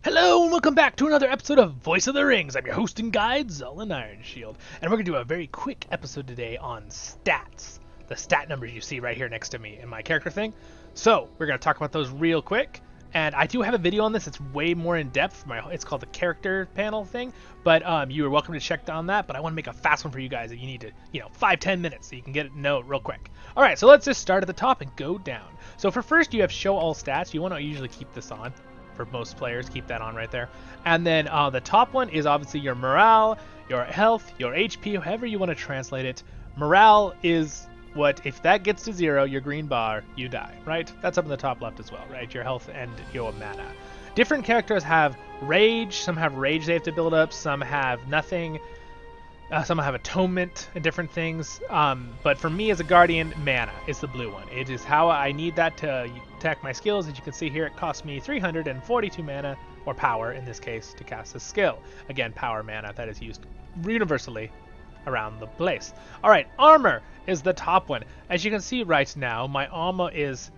Hello and welcome back to another episode of Voice of the Rings. I'm your host and guide, Zollin Ironshield, and we're going to do a very quick episode today on stats. The stat numbers you see right here next to me in my character thing. So, we're going to talk about those real quick, and I do have a video on this. It's way more in depth. It's called the character panel thing, but you are welcome to check on that, but I want to make a fast one for you guys that you need to, 5-10 minutes so you can get it know real quick. Alright, so let's just start at the top and go down. So for first, you have show all stats. You want to usually keep this on. For most players, keep that on right there. And then the top one is obviously your morale, your health, your HP, however you want to translate it. Morale is what, if that gets to 0, your green bar, you die, right? That's up in the top left as well, right? Your health and your mana. Different characters have rage. Some have rage they have to build up. Some have nothing. Some have atonement and different things. But for me as a guardian, mana is the blue one. It is how I need that to attack my skills. As you can see here, it costs me 342 mana, or power in this case, to cast this skill. Again, power mana that is used universally around the place. Alright, armor is the top one. As you can see right now, my armor is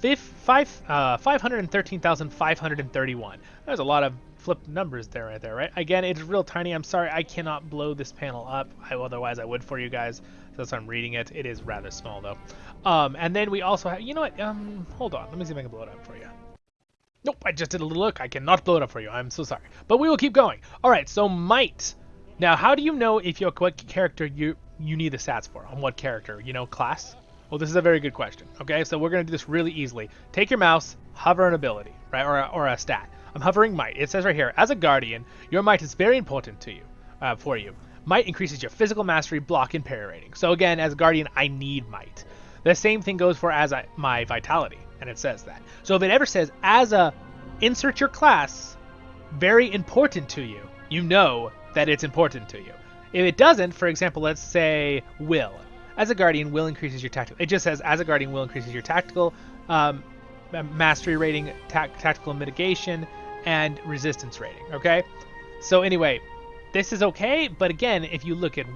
513,531. There's a lot of flipped numbers there right there, right? Again, it's real tiny. I'm sorry I cannot blow this panel up. Otherwise I would for you guys. That's why I'm reading it. It is rather small though. And then we also have, you know what? Hold on. Let me see if I can blow it up for you. Nope, I just did a little look. I cannot blow it up for you. I'm so sorry. But we will keep going. All right, so might. Now, how do you know if you're what character you need the stats for? On what character? Class? Well, this is a very good question. Okay, so we're going to do this really easily. Take your mouse, hover an ability, right, or a stat. I'm hovering might. It says right here, as a guardian, your might is very important to you, for you. Might increases your physical mastery, block, and parry rating. So again, as a guardian, I need might. The same thing goes for my vitality, and it says that. So if it ever says, as a insert your class, very important to you, you know that it's important to you. If it doesn't, for example, let's say will. As a guardian, will increases your tactical. It just says, as a guardian, will increases your tactical mastery rating, tactical mitigation, and resistance rating, okay? So anyway, this is okay, but again, if you look at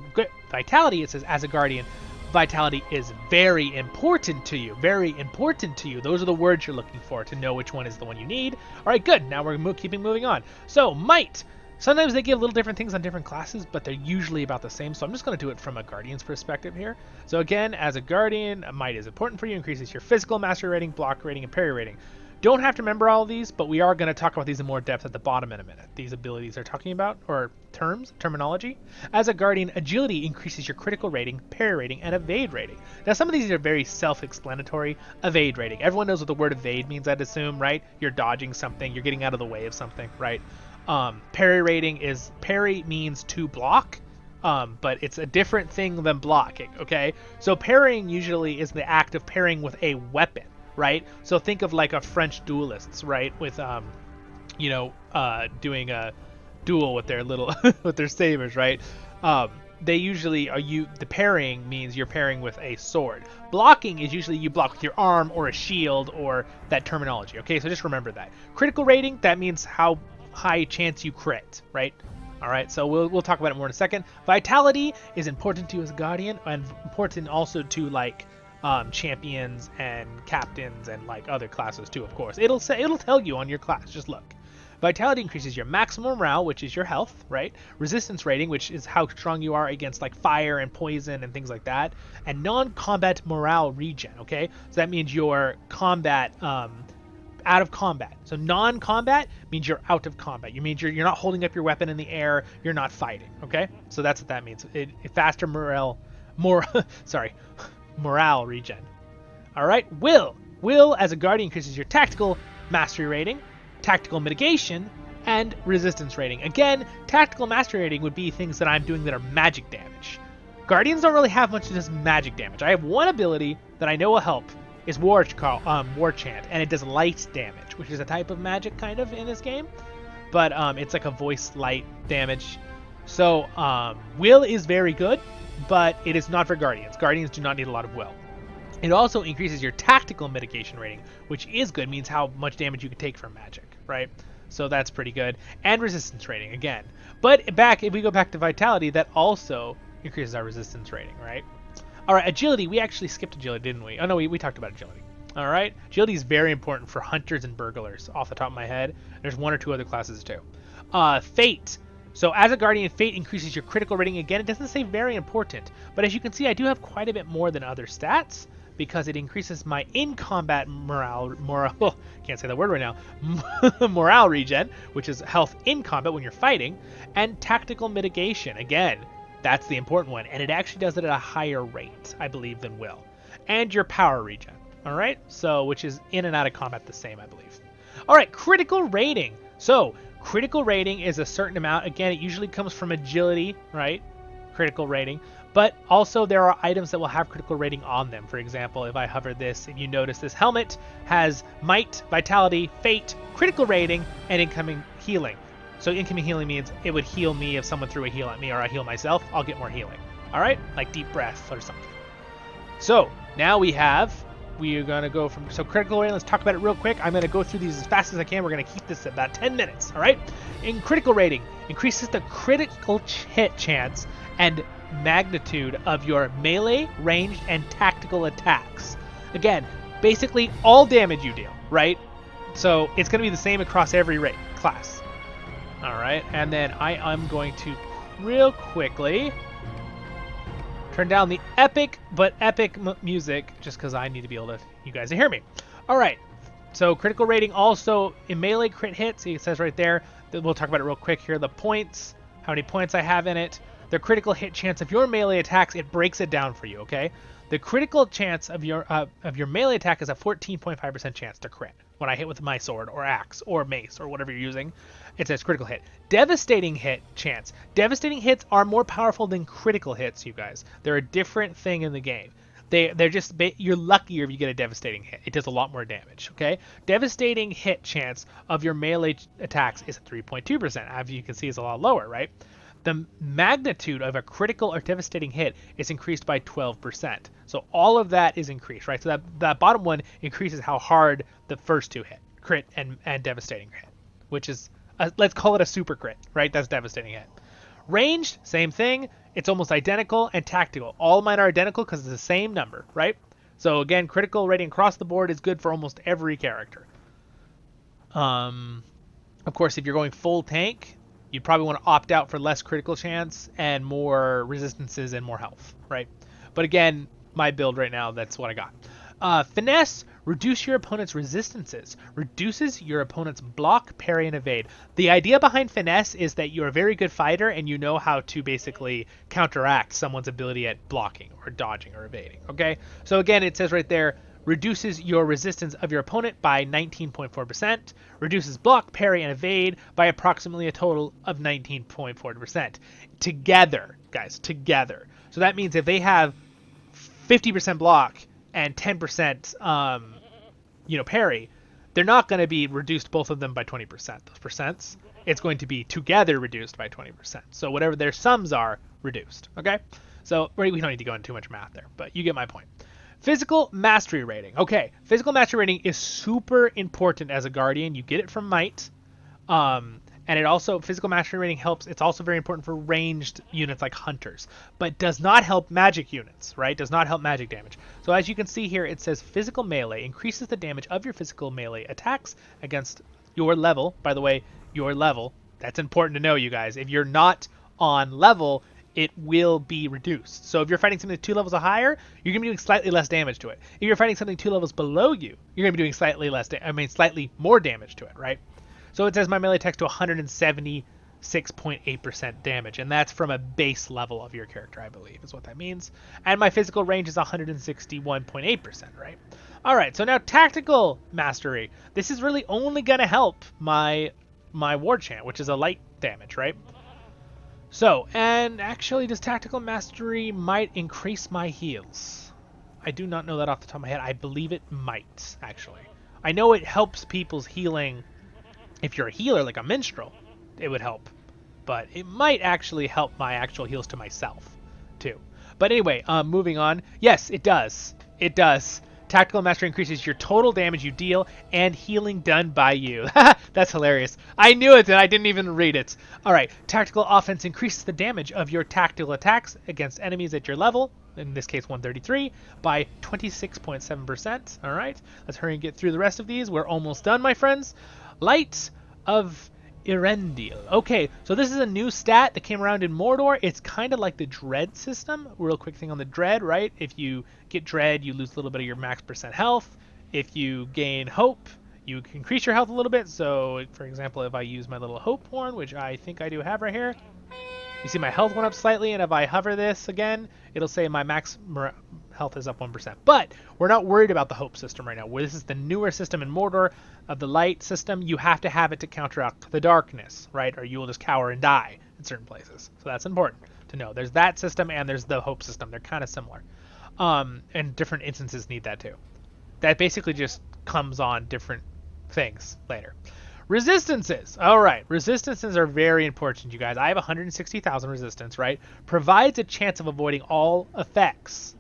vitality, it says, as a guardian, vitality is very important to you. Very important to you. Those are the words you're looking for to know which one is the one you need. All right, good. Now we're keeping moving on. So, might. Sometimes they give little different things on different classes, but they're usually about the same. So I'm just going to do it from a guardian's perspective here. So again, as a guardian, might is important for you. Increases your physical mastery rating, block rating, and parry rating. Don't have to remember all of these, but we are going to talk about these in more depth at the bottom in a minute. These abilities they're talking about, or terminology. As a guardian, agility increases your critical rating, parry rating, and evade rating. Now some of these are very self-explanatory. Evade rating. Everyone knows what the word evade means, I'd assume, right? You're dodging something, you're getting out of the way of something, right? Parry rating is, parry means to block, but it's a different thing than blocking, okay? So parrying usually is the act of parrying with a weapon, right? So think of like a French duelists, right? With, doing a duel with their little, with their sabers, right? They usually the parrying means you're parrying with a sword. Blocking is usually you block with your arm or a shield or that terminology, okay? So just remember that. Critical rating, that means how high chance you crit, right? All right, so we'll talk about it more in a second. Vitality is important to you as a guardian, and important also to like champions and captains and like other classes too, of course. It'll tell you on your class. Just look. Vitality increases your maximum morale, which is your health, right? Resistance rating, which is how strong you are against like fire and poison and things like that. And non-combat morale regen, okay? So that means your combat out of combat. So non-combat means you're out of combat. You means you're not holding up your weapon in the air. You're not fighting. Okay, so that's what that means. Faster morale regen. All right, will as a guardian increases your tactical mastery rating, tactical mitigation, and resistance rating. Again, tactical mastery rating would be things that I'm doing that are magic damage. Guardians don't really have much of this magic damage. I have one ability that I know will help. Is War Chant, and it does light damage, which is a type of magic kind of in this game, but it's like a voice light damage. So will is very good, but it is not for guardians. Guardians do not need a lot of will. It also increases your tactical mitigation rating, which is good, means how much damage you can take from magic, right? So that's pretty good. And resistance rating again. But if we go back to vitality, that also increases our resistance rating, right? All right, agility. We actually skipped agility, didn't we? Oh, no, we talked about agility. All right, agility is very important for hunters and burglars. Off the top of my head, there's one or two other classes too. Fate. So as a guardian, fate increases your critical rating. Again, it doesn't say very important, but as you can see, I do have quite a bit more than other stats because it increases my in-combat morale, can't say that word right now, morale regen, which is health in combat when you're fighting, and tactical mitigation. Again, that's the important one, and it actually does it at a higher rate, I believe, than will. And your power regen, all right? So, which is in and out of combat the same, I believe. All right, critical rating. So, critical rating is a certain amount. Again, it usually comes from agility, right? Critical rating. But also there are items that will have critical rating on them. For example, if I hover this and you notice this helmet has might, vitality, fate, critical rating, and incoming healing. So incoming healing means it would heal me if someone threw a heal at me or I heal myself. I'll get more healing. All right? Like deep breath or something. So now we are going to go from, so critical rating, let's talk about it real quick. I'm going to go through these as fast as I can. We're going to keep this at about 10 minutes, all right? In critical rating, increases the critical hit chance and magnitude of your melee, ranged, and tactical attacks. Again, basically all damage you deal, right? So it's going to be the same across every class. All right, and then I am going to real quickly turn down the epic music just because I need to be able to, you guys to hear me. All right, so critical rating also in melee crit hits, it says right there, we'll talk about it real quick here, the points, how many points I have in it, the critical hit chance of your melee attacks, it breaks it down for you, okay? The critical chance of your melee attack is a 14.5% chance to crit when I hit with my sword or axe or mace or whatever you're using. It says critical hit. Devastating hit chance. Devastating hits are more powerful than critical hits, you guys. They're a different thing in the game. They're just, you're luckier if you get a devastating hit. It does a lot more damage, okay? Devastating hit chance of your melee attacks is 3.2%. As you can see, it's a lot lower, right? The magnitude of a critical or devastating hit is increased by 12%. So all of that is increased, right? So that bottom one increases how hard the first two hit, crit and devastating hit, which is, let's call it a super crit, right? That's devastating hit. Ranged, same thing. It's almost identical, and tactical. All mine are identical because it's the same number, right? So again, critical rating across the board is good for almost every character. Of course, if you're going full tank, you probably want to opt out for less critical chance and more resistances and more health, right? But again, my build right now, that's what I got. Finesse, reduce your opponent's resistances, reduces your opponent's block, parry, and evade. The idea behind finesse is that you're a very good fighter and you know how to basically counteract someone's ability at blocking or dodging or evading, okay? So again, it says right there, reduces your resistance of your opponent by 19.4%, reduces block, parry, and evade by approximately a total of 19.4%. Together, guys, together. So that means if they have 50% block and 10% parry, they're not going to be reduced both of them by 20%. Those percents, it's going to be together reduced by 20%. So whatever their sums are, reduced, okay? So we don't need to go into too much math there, but you get my point. Physical mastery rating. Okay, physical mastery rating is super important as a guardian. You get it from might. And it also, physical mastery rating helps. It's also very important for ranged units like hunters, but does not help magic units, right? Does not help magic damage. So as you can see here, it says physical melee increases the damage of your physical melee attacks against your level. By the way, your level, that's important to know, you guys. If you're not on level, it will be reduced. So if you're fighting something 2 levels or higher, you're going to be doing slightly less damage to it. If you're fighting something 2 levels below you, you're going to be doing slightly more damage to it, right? So it says my melee attacks to 176.8% damage, and that's from a base level of your character, I believe, is what that means. And my physical range is 161.8%, right? All right, so now tactical mastery. This is really only going to help my war chant, which is a light damage, right? So, and actually, does tactical mastery might increase my heals? I do not know that off the top of my head. I believe it might, actually. I know it helps people's healing. If you're a healer, like a minstrel, it would help. But it might actually help my actual heals to myself, too. But anyway, moving on. Yes, it does. It does. Tactical mastery increases your total damage you deal and healing done by you. That's hilarious. I knew it and I didn't even read it. All right. Tactical offense increases the damage of your tactical attacks against enemies at your level. in this case 133, by 26.7%. All right, let's hurry and get through the rest of these. We're almost done, my friends. Light of Ironshield. Okay, so this is a new stat that came around in Mordor. It's kind of like the Dread system. Real quick thing on the Dread, right? If you get Dread, you lose a little bit of your max percent health. If you gain Hope, you can increase your health a little bit. So, for example, if I use my little Hope horn, which I think I do have right here, you see my health went up slightly, and if I hover this again, it'll say my max health is up 1%. But we're not worried about the Hope system right now. This is the newer system in Mordor of the Light system. You have to have it to counteract the darkness, right? Or you will just cower and die in certain places. So that's important to know. There's that system and there's the Hope system. They're kind of similar. And different instances need that too. That basically just comes on different things later. Resistances. All right, resistances are very important, you guys. I have 160,000 resistance, right? Provides a chance of avoiding all effects.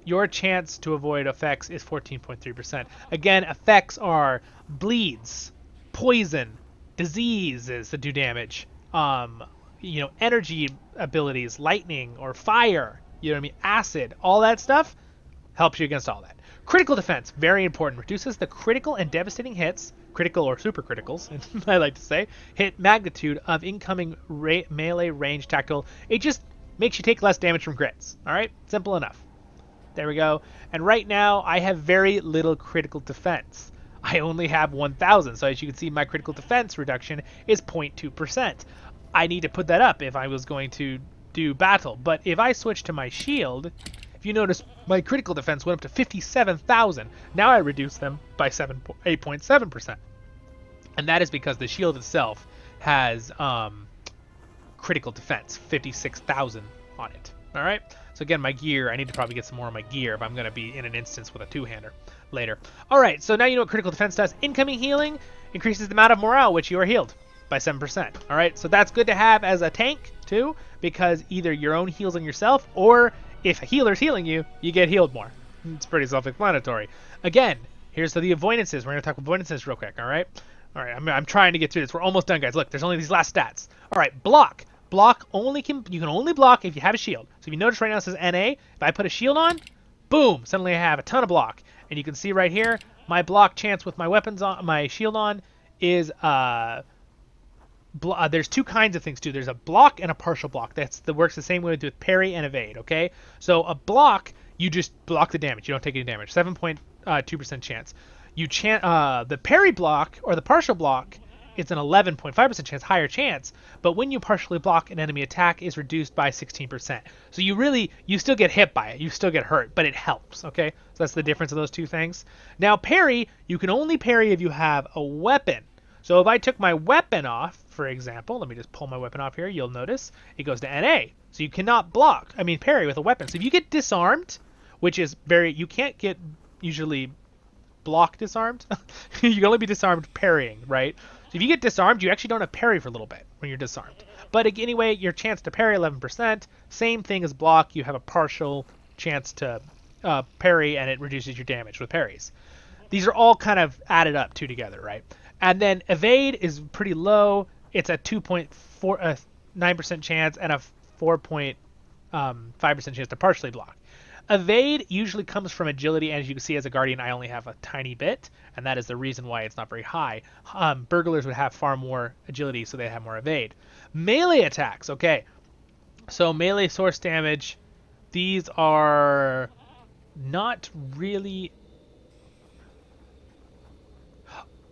Your chance to avoid effects is 14.3%. Again, effects are bleeds, poison, diseases that do damage, energy abilities, lightning or fire, you know what I mean, acid, all that stuff helps you against all that. Critical defense, very important. Reduces the critical and devastating hits, critical or super criticals, I like to say, hit magnitude of incoming melee range tactical. It just makes you take less damage from crits. All right, simple enough. There we go. And right now, I have very little critical defense. I only have 1,000. So as you can see, my critical defense reduction is 0.2%. I need to put that up if I was going to do battle. But if I switch to my shield, if you notice, my critical defense went up to 57,000. Now I reduced them by 8.7%. And that is because the shield itself has critical defense, 56,000 on it. All right. So again, my gear, I need to probably get some more on my gear if I'm going to be in an instance with a two-hander later. All right, so now you know what critical defense does. Incoming healing increases the amount of morale which you are healed by 7%. All right, so that's good to have as a tank too, because either your own heals on yourself, or if a healer's healing you, you get healed more. It's pretty self-explanatory. Again, here's the avoidances. We're going to talk avoidances real quick, all right? All right, I'm trying to get through this. We're almost done, guys. Look, there's only these last stats. All right, block. Block you can only block if you have a shield. So if you notice right now it says NA, if I put a shield on, boom, suddenly I have a ton of block. And you can see right here, my block chance with my weapons on, my shield on, is there's two kinds of things too. There's a block and a partial block. That works the same way with parry and evade. Okay, so a block, you just block the damage. You don't take any damage. 7.2% chance. The parry block or the partial block, it's an 11.5% chance, higher chance, but when you partially block an enemy attack is reduced by 16%. So you still get hit by it, you still get hurt, but it helps, okay? So that's the difference of those two things. Now parry, you can only parry if you have a weapon. So if I took my weapon off, for example, let me just pull my weapon off here, you'll notice it goes to NA. So you cannot parry with a weapon. So if you get disarmed, which is you can't get usually block disarmed. You can only be disarmed parrying, right? So if you get disarmed, you actually don't have parry for a little bit when you're disarmed. But anyway, your chance to parry 11%, same thing as block. You have a partial chance to parry, and it reduces your damage with parries. These are all kind of added up together, right? And then evade is pretty low. It's a 2.9% chance and a 4.5% chance to partially block. Evade usually comes from agility, and as you can see as a guardian, I only have a tiny bit, and that is the reason why it's not very high. Burglars would have far more agility, so they have more evade. Melee attacks, okay. So melee source damage, these are not really...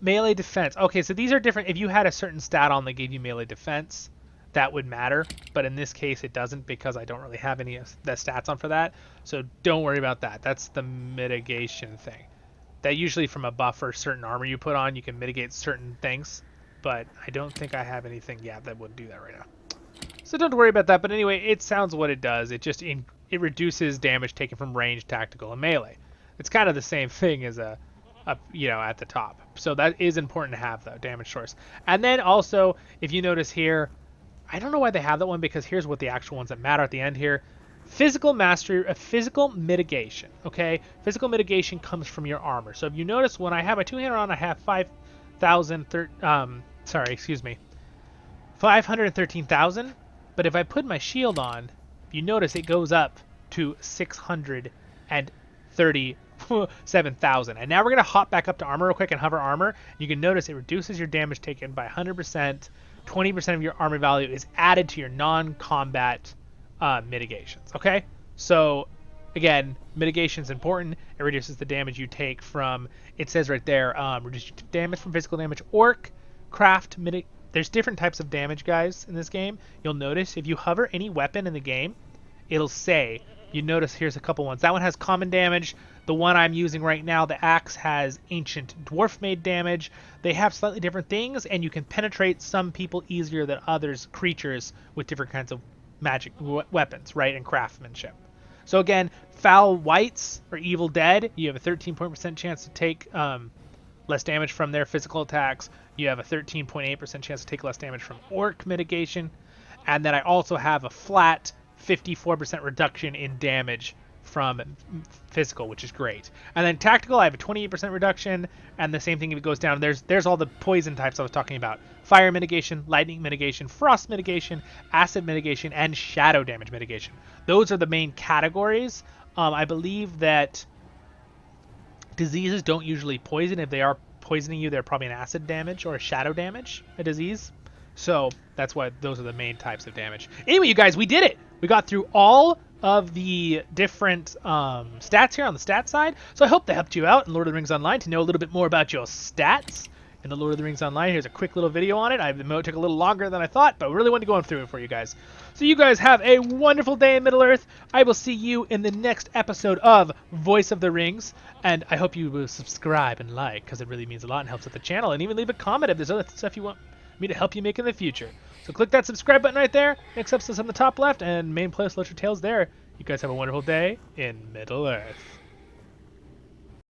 Melee defense. Okay, so these are different. If you had a certain stat on that gave you melee defense, that would matter, but in this case it doesn't because I don't really have any of the stats on for that, so don't worry about that. That's the mitigation thing. That usually from a buff or certain armor you put on, you can mitigate certain things, but I don't think I have anything yet that would do that right now. So don't worry about that, but anyway, it sounds what it does. It just it reduces damage taken from range, tactical, and melee. It's kind of the same thing as at the top. So that is important to have, though, damage source. And then also, if you notice here, I don't know why they have that one, because here's what the actual ones that matter at the end here. Physical mastery, physical mitigation, okay? Physical mitigation comes from your armor. So if you notice, when I have my two-hander on, I have 513,000. But if I put my shield on, you notice it goes up to 637,000. And now we're going to hop back up to armor real quick and hover armor. You can notice it reduces your damage taken by 100%. 20% of your armor value is added to your non-combat mitigations. Okay, so again, mitigation is important. It reduces the damage you take from, it says right there, reduce damage from physical damage, orc, craft, there's different types of damage, guys, in this game. You'll notice if you hover any weapon in the game, it'll say, you notice here's a couple ones. That one has common damage. The one I'm using right now, the axe, has ancient dwarf made damage. They have slightly different things, and you can penetrate some people easier than others, creatures with different kinds of magic weapons, right, and craftsmanship. So again, foul wights or evil dead, you have a 13% chance to take less damage from their physical attacks. You have a 13.8% chance to take less damage from orc mitigation. And then I also have a flat 54% reduction in damage from physical, which is great. And then tactical, I have a 28% reduction, and the same thing if it goes down. There's all the poison types I was talking about. Fire mitigation, lightning mitigation, frost mitigation, acid mitigation, and shadow damage mitigation. Those are the main categories. I believe that diseases don't usually poison. If they are poisoning you, they're probably an acid damage or a shadow damage, a disease. So that's why those are the main types of damage. Anyway, you guys, we did it. We got through all of the different stats here on the stat side. So I hope that helped you out in Lord of the Rings Online to know a little bit more about your stats in the Lord of the Rings Online. Here's a quick little video on it. It took a little longer than I thought, but really wanted to go through it for you guys. So you guys have a wonderful day in Middle-earth. I will see you in the next episode of Voice of the Rings, and I hope you will subscribe and like, because it really means a lot and helps with the channel, and even leave a comment if there's other stuff you want me to help you make in the future. So click that subscribe button right there. Next episode's on the top left, and main playlist LOTRO Tales there. You guys have a wonderful day in Middle-earth.